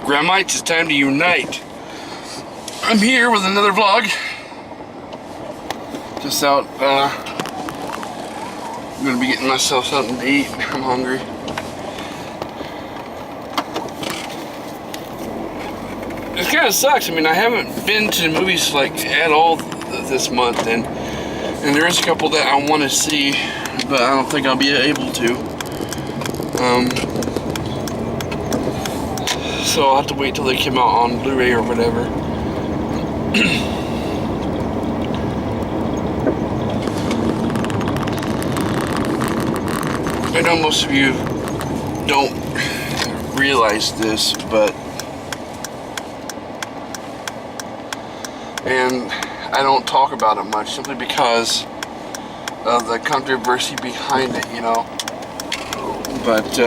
Grandmites, it's time to unite. I'm here with another vlog. Just out, I'm gonna be getting myself something to eat. I'm hungry. It kind of sucks. I mean, I haven't been to the movies like at all this month, and there is a couple that I want to see, but I don't think I'll be able to. So I'll have to wait till they come out on Blu-ray or whatever. I know most of you don't realize this, and I don't talk about it much simply because of the controversy behind it, you know. But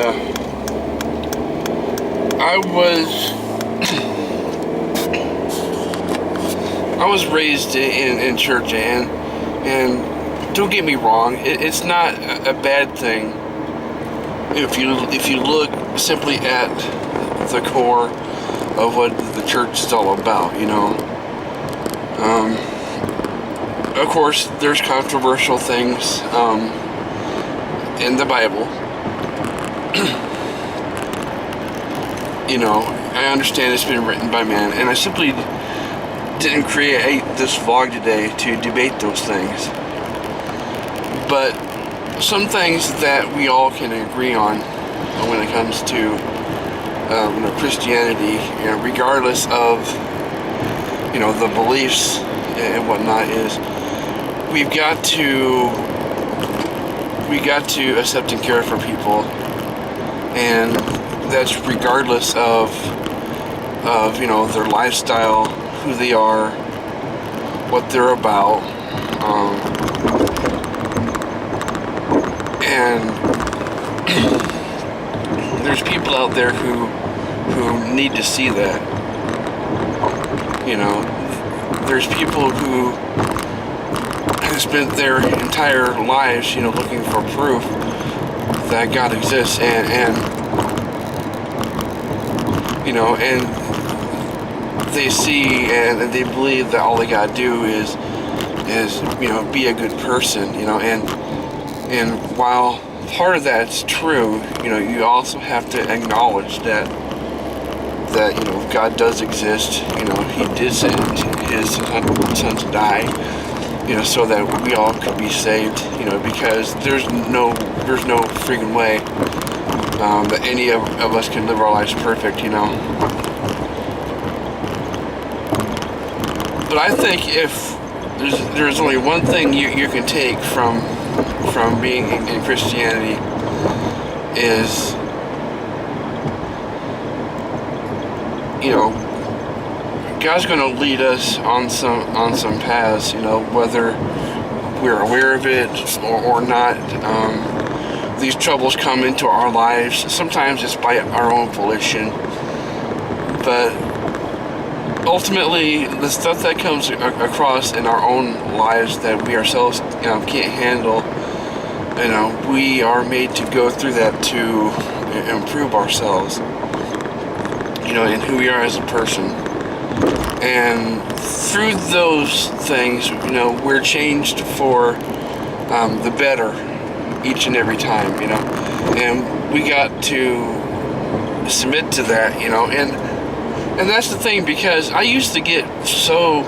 I was raised in church, and don't get me wrong, it's not a bad thing if you look simply at the core of what the church is all about, you know. Of course, there's controversial things in the Bible. You know, I understand it's been written by man, and I simply didn't create this vlog today to debate those things. But some things that we all can agree on when it comes to you know, Christianity, you know, regardless of, you know, the beliefs and whatnot, is we got to accept and care for people, and that's regardless of you know, their lifestyle, who they are, what they're about, and there's people out there who need to see that. You know, there's people who have spent their entire lives, you know, looking for proof that God exists, and you know, and they see and they believe that all they gotta do is you know, be a good person, you know, and while part of that's true, you know, you also have to acknowledge that you know, God does exist. You know, He did send His Son to die, you know, so that we all could be saved, you know, because there's no freaking way that any of us can live our lives perfect, you know. But I think if there's only one thing you can take from being in Christianity, is, you know, God's going to lead us on some paths, you know, whether we're aware of it or not. These troubles come into our lives. Sometimes it's by our own volition, but ultimately, the stuff that comes across in our own lives that we ourselves, you know, can't handle, you know, we are made to go through that to improve ourselves, you know, and who we are as a person. And through those things, you know, we're changed for the better each and every time, you know. And we got to submit to that, you know. And that's the thing, because I used to get so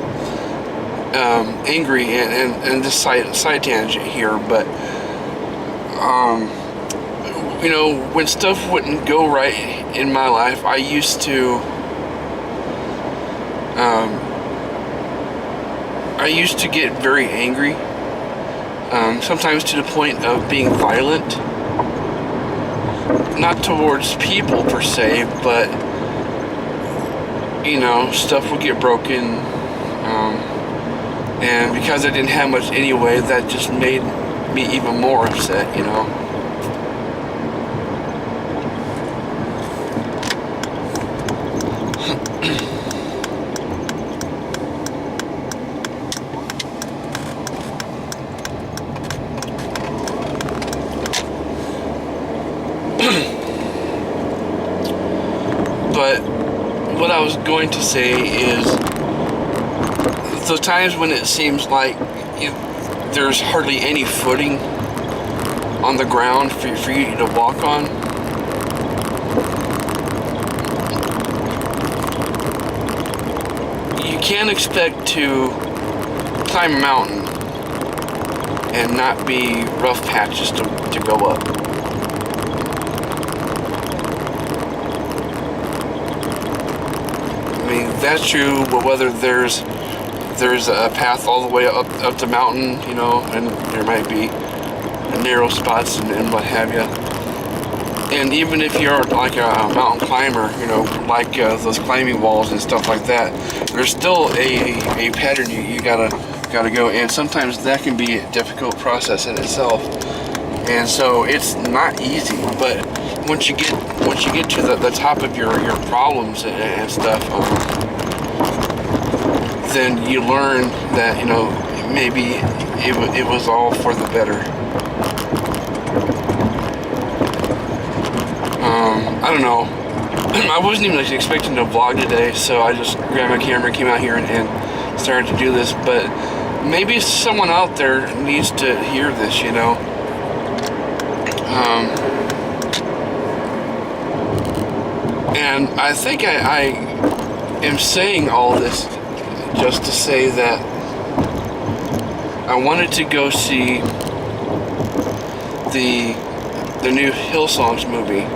angry, and this side tangent here, but you know, when stuff wouldn't go right in my life, I used to get very angry, sometimes to the point of being violent, not towards people per se, but you know, stuff would get broken, and because I didn't have much anyway, that just made me even more upset, you know. But what I was going to say is those times when it seems like there's hardly any footing on the ground for you to walk on. You can't expect to climb a mountain and not be rough patches to go up. I mean, that's true, but whether there's a path all the way up the mountain, and there might be narrow spots and what have you. And even if you're like a mountain climber, like those climbing walls and stuff like that, there's still a pattern you gotta go, and sometimes that can be a difficult process in itself. And so it's not easy, but once you get to the top of your problems and stuff, then you learn that maybe it was all for the better. I don't know. I wasn't even expecting to vlog today, so I just grabbed my camera, came out here, and started to do this. But maybe someone out there needs to hear this, And I think I am saying all this just to say that I wanted to go see the new Hillsongs movie,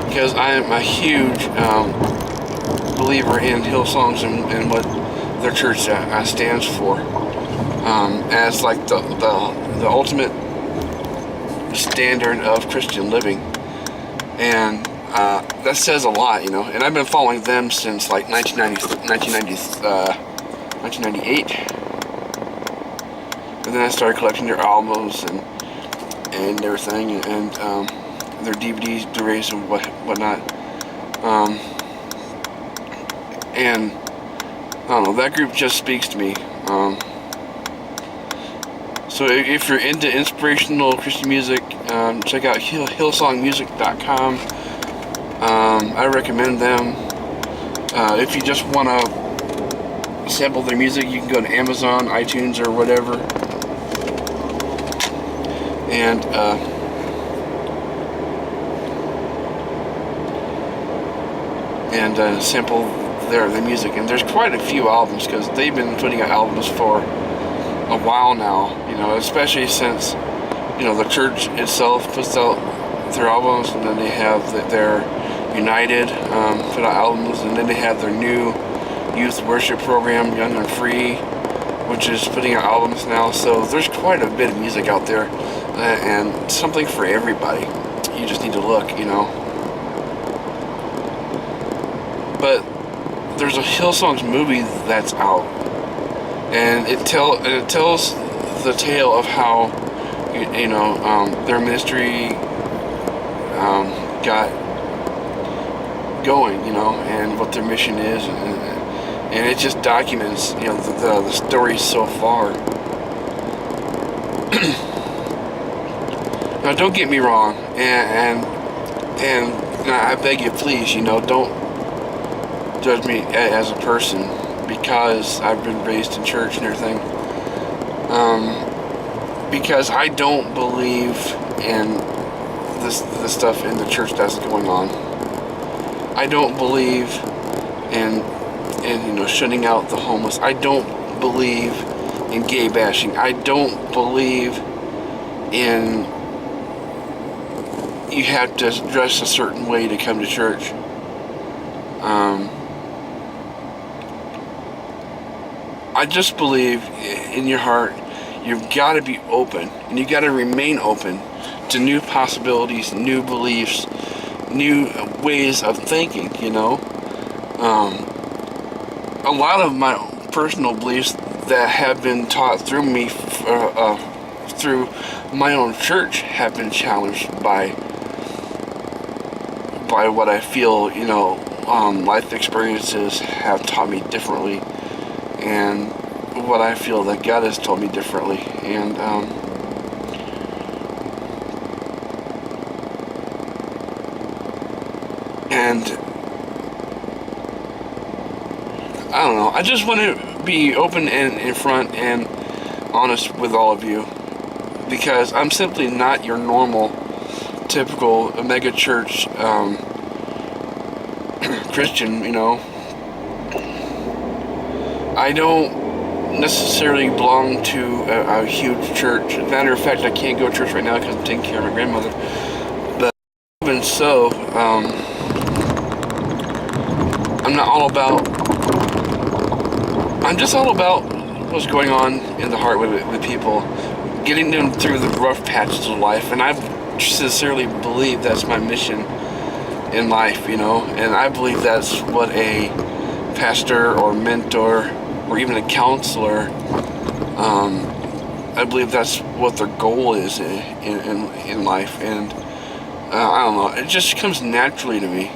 because I am a huge believer in Hillsongs and what their church stands for, as like the ultimate standard of Christian living. And that says a lot, and I've been following them since like 1998, and then I started collecting their albums and everything, and their DVDs, Blu-rays, and whatnot. And I don't know, that group just speaks to me. So if you're into inspirational Christian music, check out hillsongmusic.com. I recommend them. If you just want to sample their music, you can go to Amazon, iTunes, or whatever, and sample their music. And there's quite a few albums, because they've been putting out albums for a while now, especially since the church itself puts out their albums, and then they have their United put out albums, and then they have their new youth worship program, Young and Free, which is putting out albums now. So there's quite a bit of music out there, and something for everybody. You just need to look, But there's a Hillsongs movie that's out, and it tells the tale of how their ministry got going, and what their mission is, and it just documents the story so far. Now, don't get me wrong, and I beg you, please, don't judge me as a person, because I've been raised in church and everything. Because I don't believe in this stuff in the church that's going on. I don't believe in shutting out the homeless. I don't believe in gay bashing. I don't believe in you have to dress a certain way to come to church. I just believe in your heart you've got to be open, and you've got to remain open to new possibilities, new beliefs, new ways of thinking, A lot of my personal beliefs that have been taught through me, through my own church, have been challenged by what I feel, life experiences have taught me differently, and what I feel that God has told me differently. And I don't know. I just want to be open and in front and honest with all of you, because I'm simply not your normal, typical mega church Christian. I don't necessarily belong to a huge church. Matter of fact, I can't go to church right now because I'm taking care of my grandmother. But even so, I'm not all about. I'm just all about what's going on in the heart with people, getting them through the rough patches of life, and I sincerely believe that's my mission in life, and I believe that's what a pastor or mentor or even a counselor, I believe that's what their goal is in life, and I don't know, it just comes naturally to me.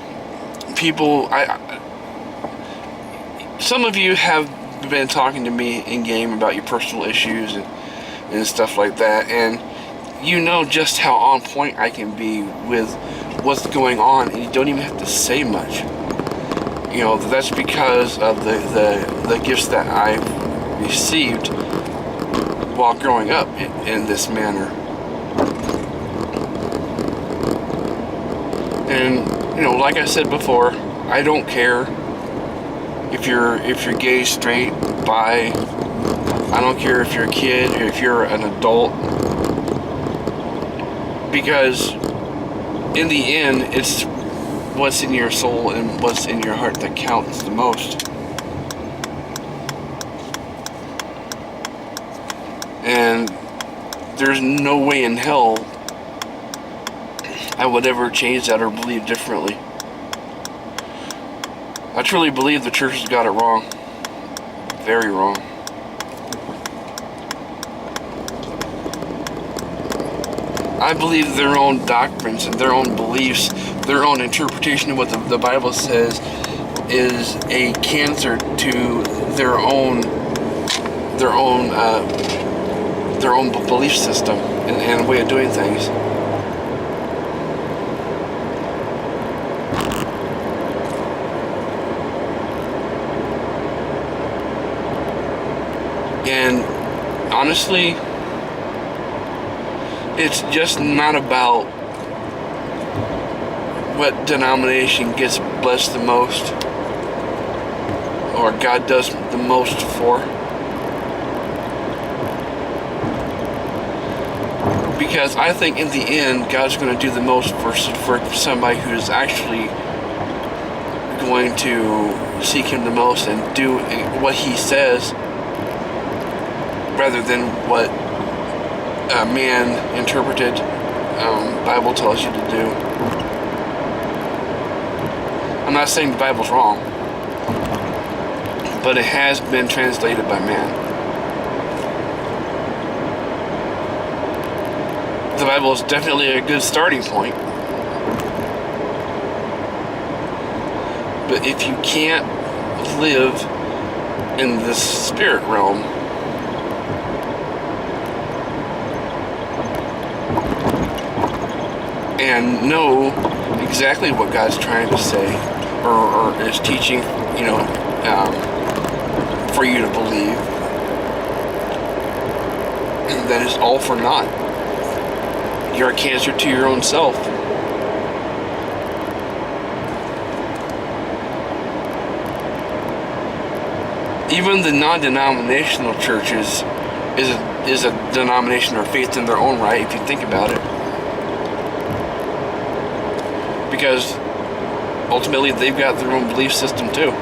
People, some of you have been talking to me in game about your personal issues and stuff like that, and you know just how on point I can be with what's going on, and you don't even have to say much. That's because of the gifts that I've received while growing up in this manner. And like I said before, I don't care if you're gay, straight, bi. I don't care if you're a kid or if you're an adult, because in the end, it's what's in your soul and what's in your heart that counts the most. And there's no way in hell I would ever change that or believe differently. I truly believe the church has got it wrong. Very wrong. I believe their own doctrines and their own beliefs, their own interpretation of what the Bible says is a cancer to their own belief system and way of doing things. And honestly, it's just not about what denomination gets blessed the most or God does the most for. Because I think in the end, God's going to do the most for somebody who's actually going to seek Him the most and do what He says, rather than what man interpreted Bible tells you to do. I'm not saying the Bible's wrong, but it has been translated by man. The Bible is definitely a good starting point, but if you can't live in the spirit realm, and know exactly what God's trying to say or is teaching, for you to believe, that is all for naught. You're a cancer to your own self. Even the non-denominational churches is a denomination or faith in their own right, if you think about it. Because ultimately they've got their own belief system too.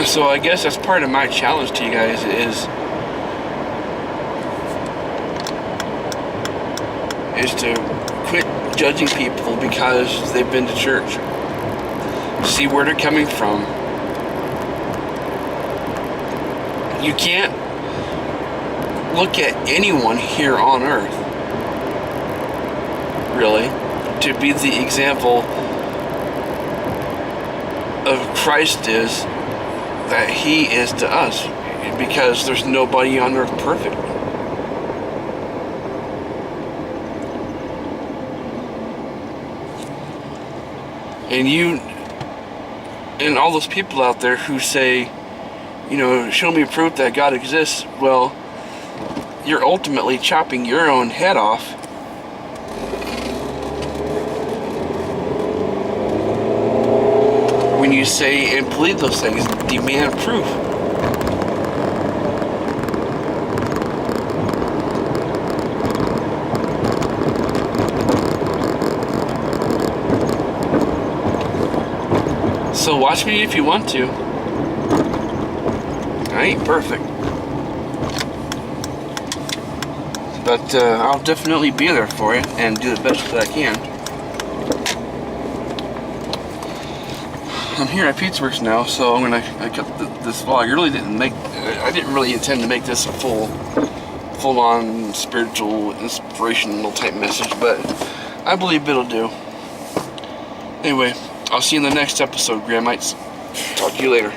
So I guess that's part of my challenge to you guys is to quit judging people because they've been to church. See where they're coming from. You can't look at anyone here on earth, really, to be the example of Christ is that He is to us. because there's nobody on earth perfect. And you, and all those people out there who say, you know, show me proof that God exists, well, you're ultimately chopping your own head off. When you say and plead those things, demand proof. So watch me if you want to. I ain't perfect. But I'll definitely be there for you and do the best that I can. I'm here at Pizzaworks now, so I cut this vlog. I didn't really intend to make this a full-on spiritual, inspirational type message, but I believe it'll do. Anyway, I'll see you in the next episode, Grahamites. Talk to you later.